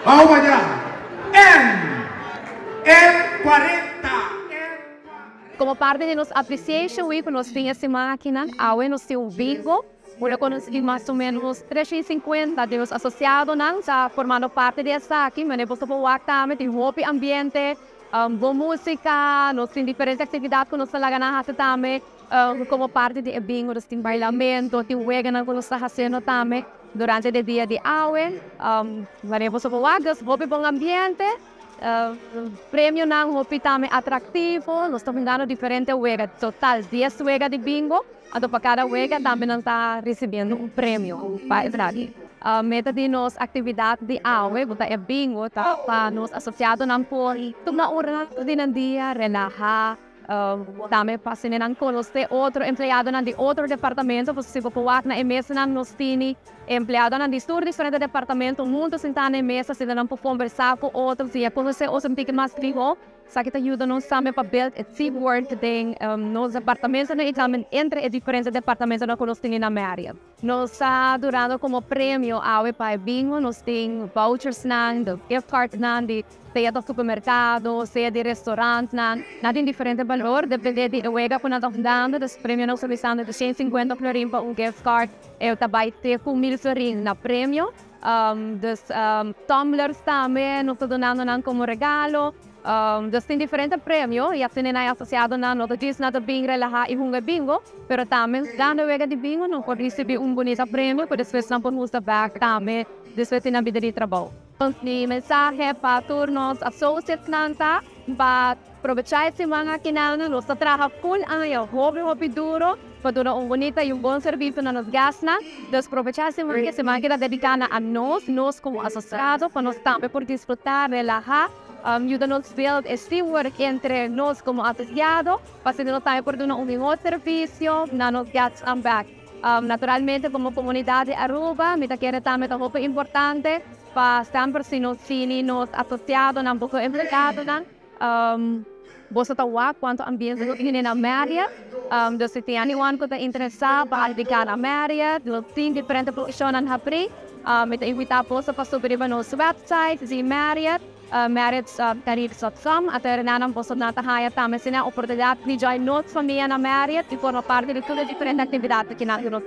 Vamos allá. En 40. Como parte de nos Appreciation Week, nos fines de semana aqui na AUE, nos tem um bingo, onde consegui mais ou menos 350 de los associados, não, já formando parte dessa aqui, mas depois do WAC também, tem hopi ambiente, boa música, nós tem diferentes atividades que nós estamos fazendo também, como parte do bingo, nós tem bailamento, tem wega que nós estamos fazendo também, durante o dia de AUE, mas depois do WAC, hopi bom ambiente, prêmio ng hopi também atrativo, nós estamos dando diferentes wegas, total 10 wegas de bingo, então para cada wega também nós está recebendo prêmio para entrar. Meta de nos atividade de AUE, bota é bingo, tá para nos associados não por tomar hora de dia, relaxar, também para se não conhecer outro empleado de outro departamento, você se pode na mesa não nos tem empleado de diferentes departamentos, muitos sentar na mesa, se não pode conversar com outros, e conhecer os amigos mais ricos, isso que ajuda nos também para build a teamwork de nos departamentos e também entre os diferentes departamentos que nós temos na Marriott. Nós durando como prêmio AUE para bingo, nós temos vouchers de gift cards de seja do supermercado, seja de restaurante, não tem diferente valor, depende de wega que nós estamos dando, dos prêmios nós estamos dando de 150 florin para gift card, eu também tenho 1,000 florin na prêmio, dos tumblers também nós estamos dando como regalo, dos tem diferentes prêmios, e assim é associado na nota diz nada bem relaxa e hunga bingo, pero também dando wega de bingo, não pode receber bonito prêmio, porque depois não pode usar back também, depois tem a vida de trabalho. Ni mensaje para turnos associates nanta para aprovechar esse mga kinana nós trabalha full ano hobby duro para dar bonita e bom serviço na nos gasna dos aprovechar esse mga semana que dedicada a nós como associados para nós também por desfrutar relajar ajuda-nos build este work entre nós como associados para nós também por dar melhor serviço na nos gasna back. Naturalmente como comunidade Aruba, me quero também muito importante para sempre se nos sini nos associados ng buko empleado ng bosa tawa quanto ambiente nos ini na Marriott se tem anyone que está interessado para aplicar na Marriott nos tem diferentes posições na Hapri me ta invita po sa pasubiri nos website si Marriott marriott.com at rinanang po sa natahaya tama sina oportunidad ni join nos familia na Marriott y forma parte de todas las diferentes actividades que ginagawa.